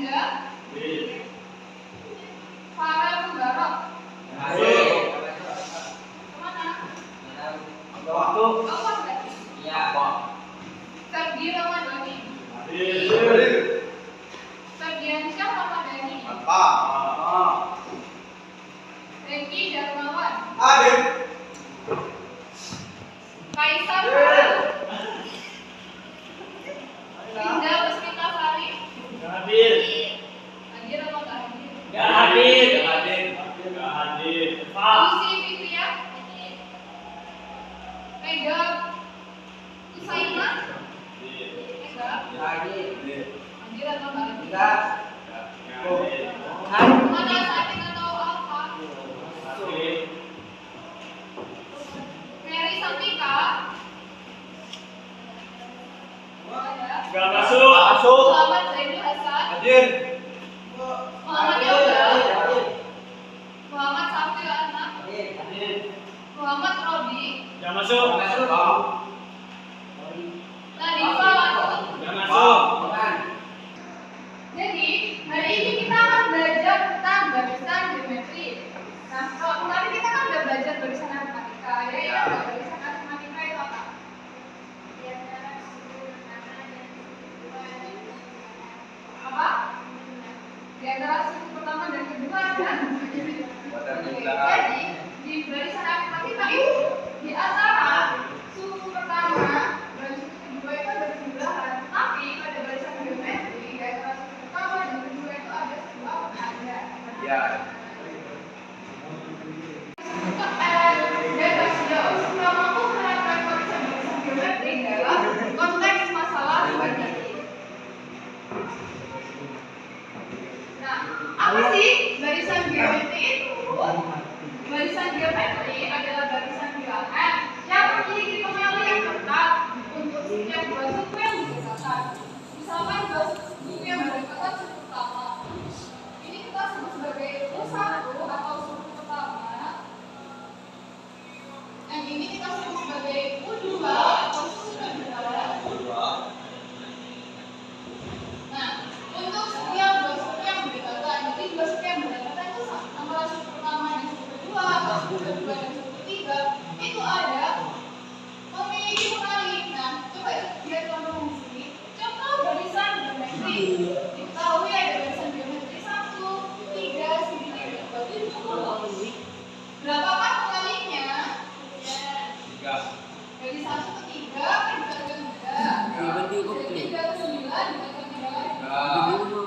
Anda? Farel Mubarok. Kemana? Waktu. Apa berarti? Iya, Pak. Ferdi Ramadhani. Ferdiansyah Ramadhani. Reki Darmawan. Kaisar Farel. Linda Puspita Sari. Hadir atau nggak hadir? Lucy Fitria. Mega Usaina. Mega. Hadir atau nggak hadir? Mana Satin atau Alfa? Mary Santika. Muhammad Zainul Hasan. Muhammad Yoga. Muhammad Safil Anak. Muhammad Robi. Nadifa Langsung. Jadi hari ini kita akan belajar tentang barisan geometri. Nah, kalau kemarin kita kan udah belajar barisan aritmatika. Ya, ya, barisan aritmatika itu apa? Apa? Di antara suku pertama dan kedua kan? Jadi di barisan aritmatika itu di antara suku pertama dan suku kedua itu ada perubahan, tapi pada barisan geometri di antara suku pertama dan kedua itu ada sebuah ada. Dan rasio sudah mampu menerapkan konsep barisan geometri dalam konteks masalah geometri. Nah, apa sih barisan geometri itu? Barisan geometri adalah barisan bilangan yang memiliki pengali yang tetap untuk setiap dua suku yang berdekatan. Misalkan dua suku yang berdekatan suku pertama. Ini kita sebut sebagai U1 atau suku pertama. Yang ini kita sebut sebagai U2 atau suku kedua. Nah, untuk setiap dua suku yang berdekatan, jadi dua suku yang berdekatan itu antara suku pertama dan suku kedua, atau suku kedua dan suku ketiga, itu ada memiliki pengali. Nah, coba lihat teman-teman di sini. Contoh barisan geometri. Diketahui ada barisan geometri 1, 3, 9, 7. Berapakah pengalinya? Dari 1 ke 3 kan dikatakan 3. Dari 3 ke 9 dikatakan 3 lagi.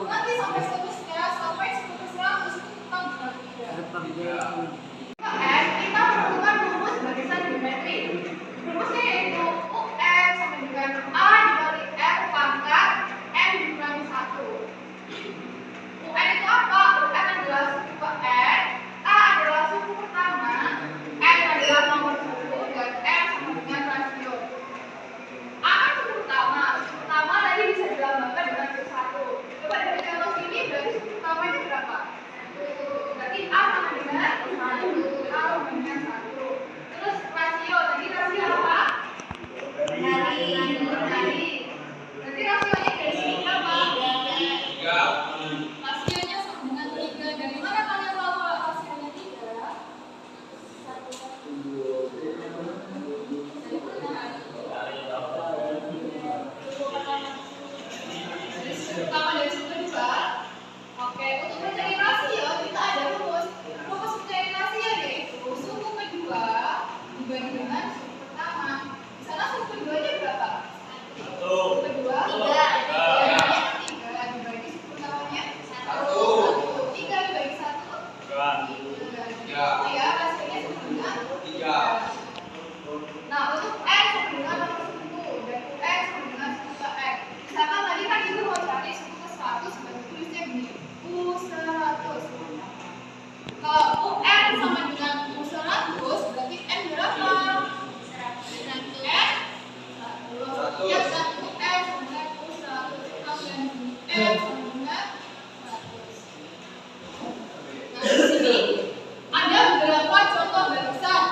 Nanti sampai seterusnya, sampai suku ke 100 itu kita bukan 3. Kita menemukan rumus barisan geometri. Rumusnya yaitu UN sama dengan A dikali R pangkat N dikurangi 1. UN itu apa? UN adalah suku N, A adalah suku pertama, N adalah nomor suku, dan R sama dengan rasio. A kan suku pertama. Suku pertama tadi bisa dilambangkan dengan C1. Coba dari contoh sini, berarti suku pertama itu berapa? Berarti A sama dengan 1. A sama dengan 1. Terus rasio, tadi rasio apa? Dari. Berarti rasionya dari sini berapa? 3. Rasionya sama dengan 3. Dari mana kalian tahu rasionya 3? Dari mana? Dari suku pertama dan suku kedua. Oke, untuk mencari rasio kita ada rumus. Rumus mencari rasio yaitu suku kedua dibanding dengan suku pertama. Di sana suku keduanya berapa? Suku kedua 3 dibagi suku pertamanya 1. 3 dibagi 1 3. Ya, rasionya sama dengan 3. Nah, untuk N sama dengan nomor suku dan UN sama dengan suku ke N. Misalkan tadi kan ibu mau cari suku ke 100, berarti tulisnya gini U100. Kalau UN sama dengan U100, berarti N berapa? N 100. Ya, dan UN sama dengan U100. Kita ganti N sama dengan 100. Nah, di sini ada beberapa contoh barisan.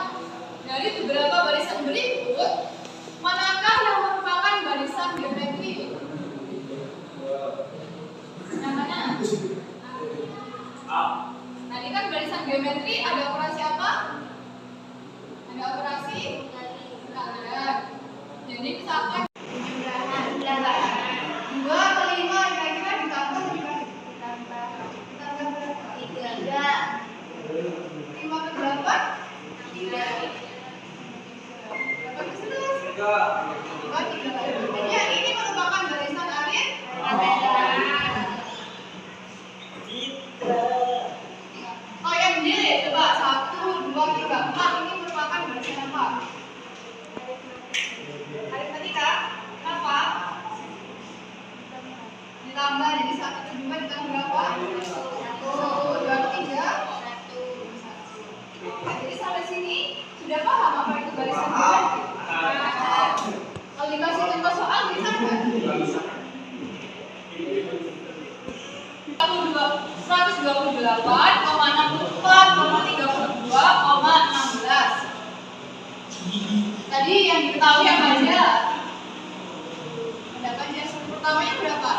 Dari beberapa barisan berikut, manakah yang merupakan barisan geometri? Yang mana? geometri ada operasi apa? Ada operasi kalian. Jadi misalkan dua atau lima kira-kira ditambah berapa? 5 ke 8? 3. Berapa ke 11? 3. Jadi yang ini merupakan barisan arit. Oh yang sendiri coba 1, 2, 3, 4 ini merupakan barisan apa? Aritmatika. Kenapa? Ditambah jadi 1 ke 2 ditambah berapa? 1, 2 ke 3. Jadi sampai sini sudah paham apa itu barisan geometri? Kalau dikasih contoh soal bisa nggak? 128,64,32,16. Tadi yang diketahui apa aja? Ada apa aja? Suku pertamanya berapa?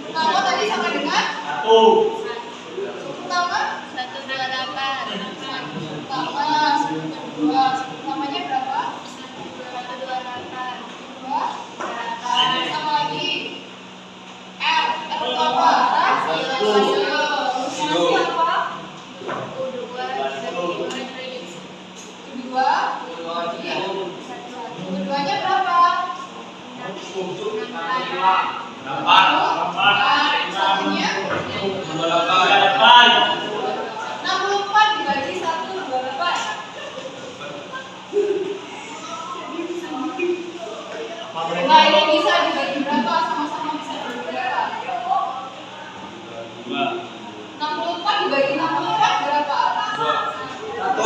Pertama tadi sama dengan? 1. Suku pertama? 128. Pertama, suku kedua. Suku pertamanya berapa? 128. Kedua? Sama lagi? R. R itu apa? Rasio. Rasio apa? Kedua? Keduanya berapa? 64. Satunya? 64 dibagi 128. Nah ini bisa dibagi berapa? Sama-sama bisa dibagi berapa? 64 dibagi 64 berapa? 1.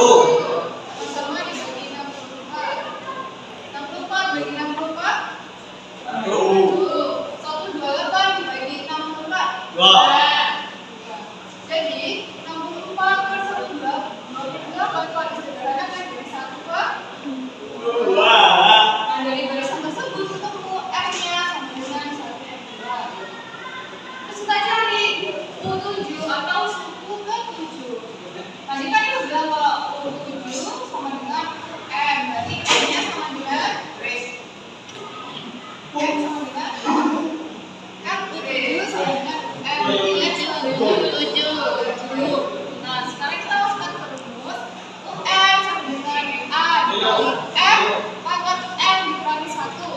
Sama dibagi 64. 64 bagi 64 128 dibagi 64. Jadi 64 per 128 kalau disederhanakan dari 1 ke 2. Nah dari barisan tersebut ketemu R-nya sama dengan 1/2. Terus kita cari U7 atau suku ke-7. Tadi kan itu bilang kalau U7 sama dengan M, berarti M-nya sama dengan M sama dengan M, U7 sama dengan M, I sama dengan 7. Nah sekarang kita masukkan ke rumus UN sama dengan A dikali M pangkat N dikurangi 1.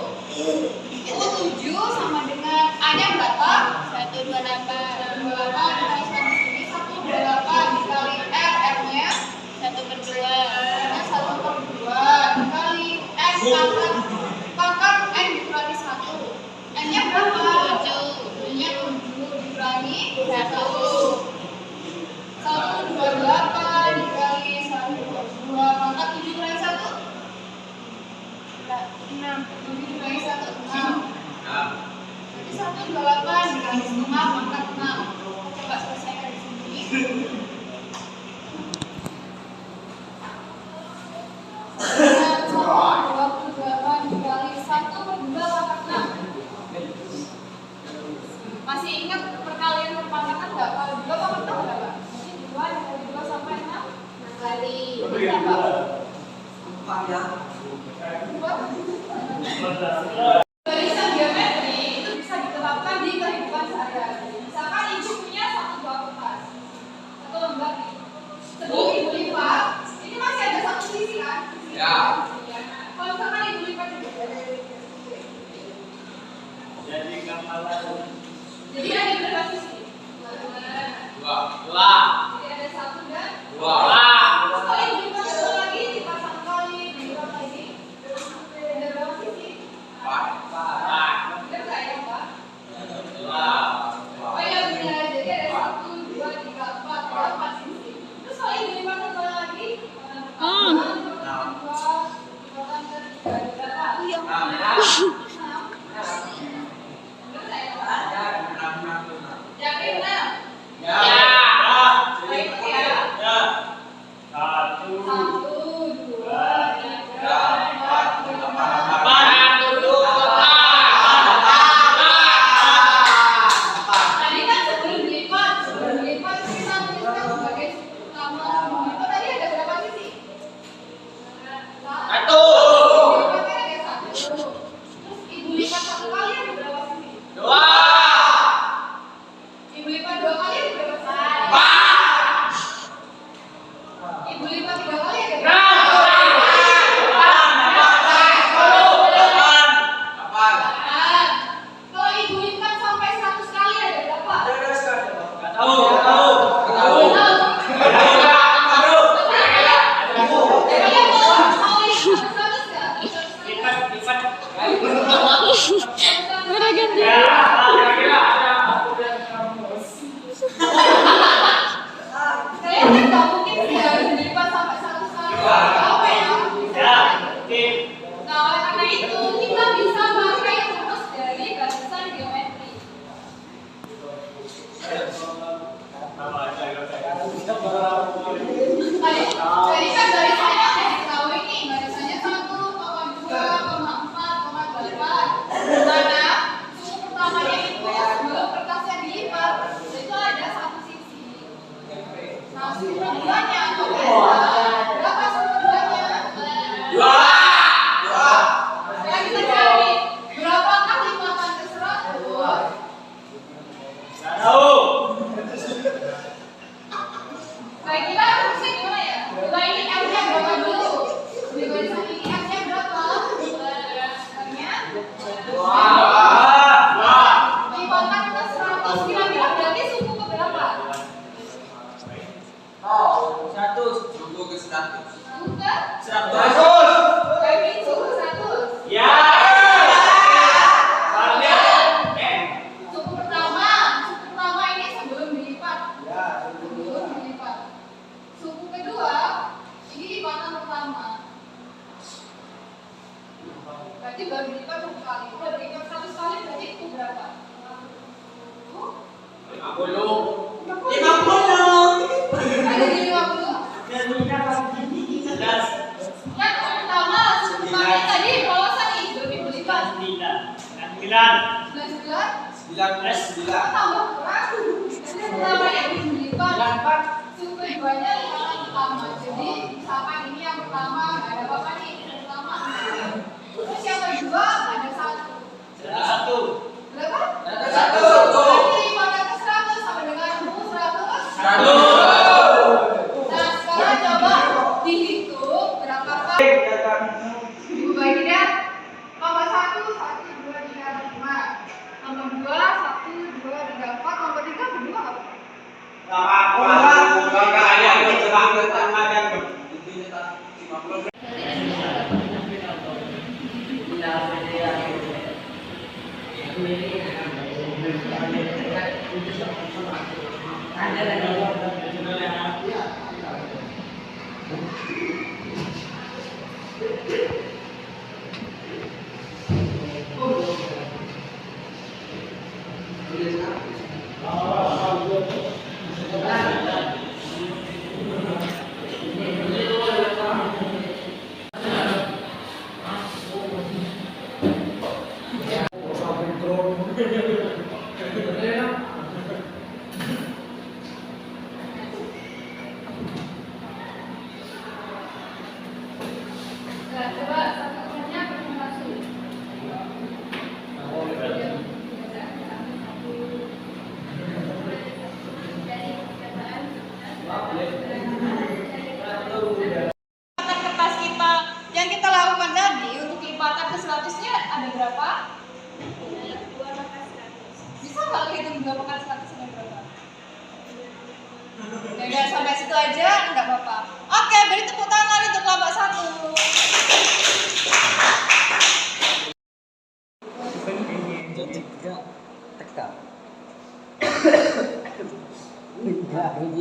U7 sama dengan A-nya berapa? 128. 128 dikali di sini 128 dikali R, R-nya 1/2. R-nya 1/2 dikali N pangkat N dikurangi 1. N-nya berapa? 7. N-nya 7 dikurangi 1. 128 dikali 1/2 pangkat 7 kurangi 1? 6. 7 dikurangi 1? 6. Jadi 128 dikali setengah pangkat 6. Coba selesaikan di sini. 128 dikali 1/2 pangkat 6. Masih ingat perkalian perpangkatan nggak? Kalau 2 pangkat 6 berapa? Jadi 2 dikali 2 sampai 6 kali berapa? 2. Barisan geometri itu bisa diterapkan di kehidupan sehari-hari. Misalkan ibu punya 1 buah kertas, 1 lembar nih. Sebelum ibu lipat, ini masih ada 1 sisi kan? Ya. Kalau misalkan ibu lipat jadi ada berapa sisi? 2. Jadi ada 1 dan 2. terus kalau ibu lipat satu lagi, lipat 1 kali, lipat lagi. Ada berapa sisi? 4. Udah ganti. Saya nggak mungkin sih harus dilipat sampai 100 kali. Apa ya? Nah, oleh karena itu kita bisa pakai rumus dari batasan geometri. Jadi kan barisannya udah diketahui nih, barisannya 1,2,4,8. Mana suku pertamanya itu sebelum kertasnya dilipat, itu ada satu sisi. Nah, suku keduanya atau berapa suku keduanya? Sekarang kita cari berapakah lipatan ke 100? Saya kira rumusnya gimana ya? Coba ini F-nya berapa dulu? Di barisan ini F-nya berapa? F-nya? Lipatan ke 100 kira-kira berarti suku ke berapa? Suku ke 100. Suku ke? 100. Berarti suku ke 100. Suku pertama ini sebelum dilipat. Sebelum dilipat. Suku kedua ini lipatan pertama. Berarti baru dilipat 1 kali. Baru dilipat 100 kali berarti itu berapa? 50. Ada di 50. Kan pertama suku pertamanya tadi bawasan nih belum dilipat. 9 tambah kurang. Jadi pertamanya belum dilipat. Suku keduanya lipatan pertama. Jadi misalkan ini yang pertama nggak ada apa-apa nih yang pertama. Terus yang kedua ada 1. Berapa? Berarti lipatan ke 100 sama dengan rumus 100. Nah sekarang coba dihitung berapakah ibu bagi deh. Nomor 1, 1, 2, 3, 4, 5. Nomor 2, 1, 2, 3, 4. Nomor 3 berdua apa? Nah, coba satunya bermasuk. Kertas kita yang kita lakukan tadi untuk lipatan ke 100-nya ada berapa? Bisa nggak hitung berapa kali 100-nya berapa? Ya sampai situ aja nggak apa-apa. Oke, beri tepuk tangan untuk kelompok 1.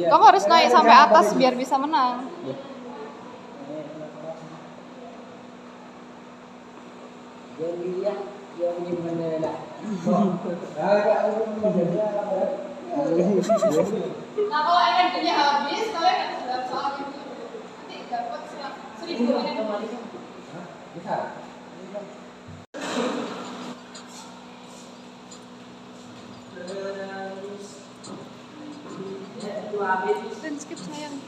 Kamu harus naik sampai atas biar bisa menang. Nah kalau energinya habis, kalian harus dapat soal itu. Nanti dapat 1000 energi. Dan skip sayang.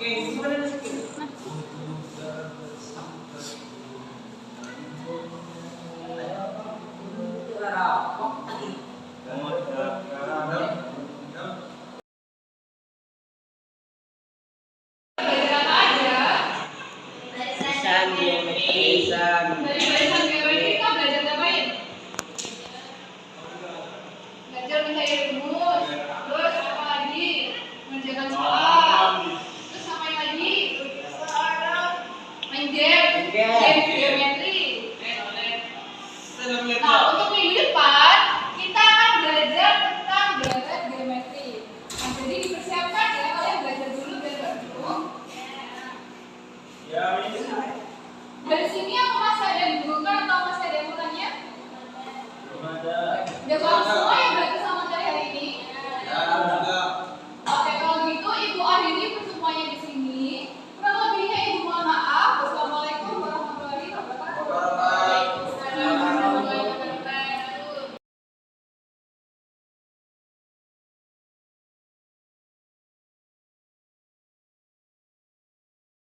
Nah.